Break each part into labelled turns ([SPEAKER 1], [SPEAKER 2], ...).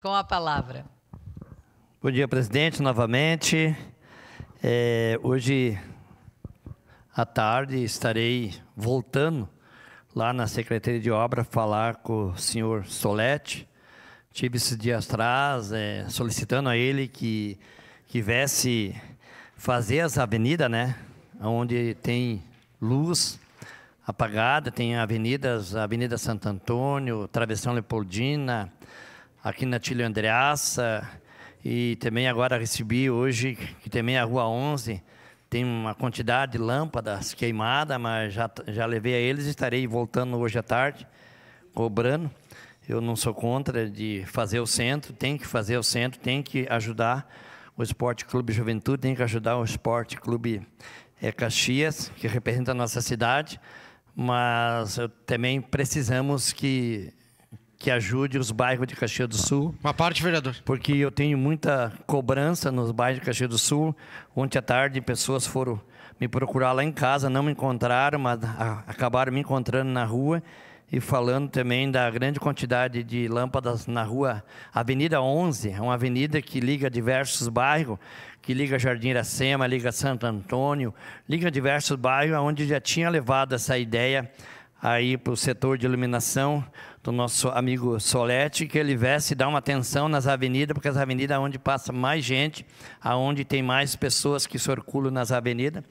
[SPEAKER 1] Com a palavra.
[SPEAKER 2] Bom dia, presidente, novamente. Hoje à tarde estarei voltando lá na Secretaria de Obra falar com o senhor Soletti. Tive esses dias atrás solicitando a ele que viesse fazer as avenidas, né, onde tem luz apagada, tem avenidas, a Avenida Santo Antônio, Travessão Leopoldina, aqui na Tílio Andreassa, e também agora recebi hoje que também a Rua 11 tem uma quantidade de lâmpadas queimadas, mas já levei a eles e estarei voltando hoje à tarde, cobrando. Eu não sou contra de fazer o centro, tem que fazer o centro, tem que ajudar o Esporte Clube Juventude, tem que ajudar o Esporte Clube Caxias, que representa a nossa cidade, mas também precisamos que ajude os bairros de Caxias do Sul. Uma parte, vereador. Porque eu tenho muita cobrança nos bairros de Caxias do Sul. Ontem à tarde, pessoas foram me procurar lá em casa, não me encontraram, mas acabaram me encontrando na rua e falando também da grande quantidade de lâmpadas na rua Avenida 11, é uma avenida que liga diversos bairros, que liga Jardim Iracema, liga Santo Antônio, liga diversos bairros, onde já tinha levado essa ideia aí para o setor de iluminação do nosso amigo Soletti, que ele viesse dar uma atenção nas avenidas, porque as avenidas é onde passa mais gente, aonde tem mais pessoas que circulam nas avenidas,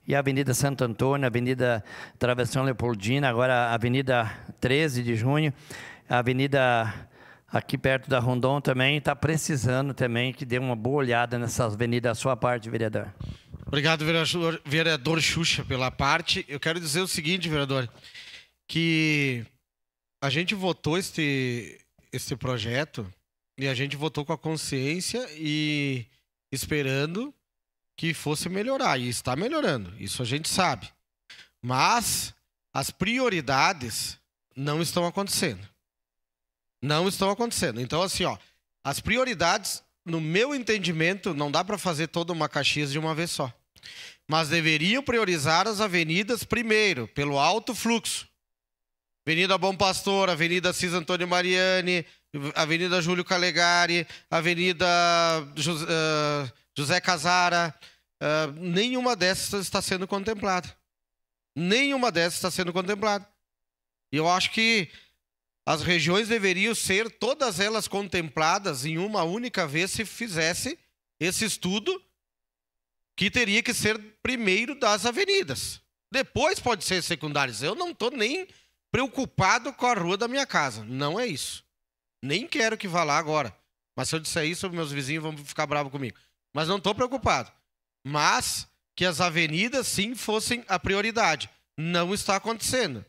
[SPEAKER 2] e a Avenida Santo Antônio, a Avenida Travessão Leopoldina, agora a Avenida 13 de Junho, a Avenida aqui perto da Rondon também, está precisando também que dê uma boa olhada nessas avenidas, a sua parte, vereador. Obrigado, vereador Xuxa, pela parte. Eu quero dizer o seguinte, vereador, que a gente votou este projeto e a gente votou com a consciência e esperando que fosse melhorar, e está melhorando, isso a gente sabe. Mas as prioridades não estão acontecendo. Não estão acontecendo. Então, assim, ó, as prioridades, no meu entendimento, não dá para fazer toda uma Caxias de uma vez só. Mas deveriam priorizar as avenidas primeiro, pelo alto fluxo. Avenida Bom Pastor, Avenida Cis Antônio Mariani, Avenida Júlio Calegari, Avenida José Casara, nenhuma dessas está sendo contemplada. Nenhuma dessas está sendo contemplada. E eu acho que as regiões deveriam ser todas elas contempladas em uma única vez se fizesse esse estudo, que teria que ser primeiro das avenidas. Depois pode ser secundários. Eu não estou nem preocupado com a rua da minha casa. Não é isso. Nem quero que vá lá agora. Mas se eu disser isso, meus vizinhos vão ficar bravos comigo. Mas não estou preocupado. Mas que as avenidas, sim, fossem a prioridade. Não está acontecendo.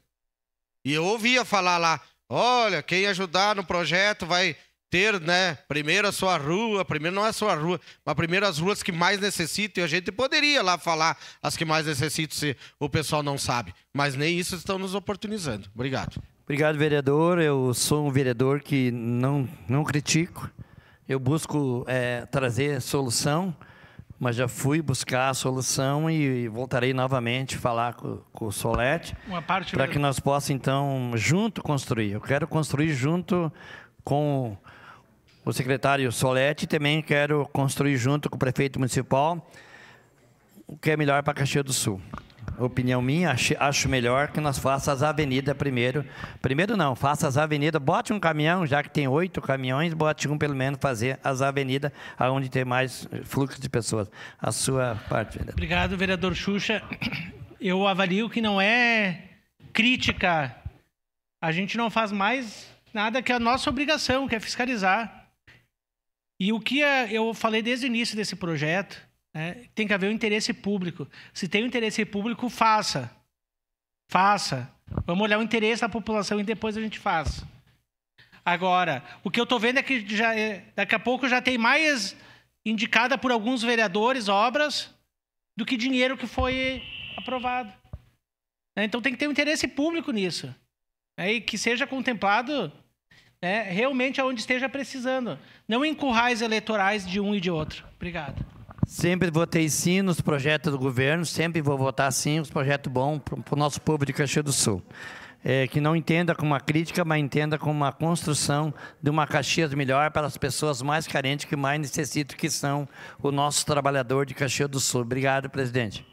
[SPEAKER 2] E eu ouvia falar lá, olha, quem ajudar no projeto vai ter, né, primeiro a sua rua, primeiro não é a sua rua, mas primeiro as ruas que mais necessitam, e a gente poderia lá falar as que mais necessitam se o pessoal não sabe. Mas nem isso estão nos oportunizando. Obrigado. Obrigado, vereador. Eu sou um vereador que não critico. Eu busco trazer solução, mas já fui buscar a solução e voltarei novamente falar com o Soletti para que nós possamos, então, junto construir. Eu quero construir junto com o secretário Soletti e também quero construir junto com o prefeito municipal o que é melhor para Caxias do Sul. Opinião minha, acho melhor que nós façamos as avenidas primeiro. Primeiro não, faça as avenidas, bote um caminhão, já que tem 8 caminhões, bote um pelo menos fazer as avenidas onde tem mais fluxo de pessoas. A sua parte, vereador.
[SPEAKER 3] Obrigado, vereador Xuxa. Eu avalio que não é crítica. A gente não faz mais nada que a nossa obrigação, que é fiscalizar. E o que eu falei desde o início desse projeto, tem que haver um interesse público. Se tem um interesse público, faça. Faça. Vamos olhar o interesse da população e depois a gente faz. Agora, o que eu estou vendo é que daqui a pouco já tem mais indicada por alguns vereadores obras do que dinheiro que foi aprovado. Então tem que ter um interesse público nisso. E que seja contemplado realmente aonde esteja precisando. Não em currais eleitorais de um e de outro. Obrigado.
[SPEAKER 2] Sempre votei sim nos projetos do governo, sempre vou votar sim nos projetos bons para o nosso povo de Caxias do Sul. que não entenda como uma crítica, mas entenda como uma construção de uma Caxias melhor para as pessoas mais carentes que mais necessitam, que são o nosso trabalhador de Caxias do Sul. Obrigado, presidente.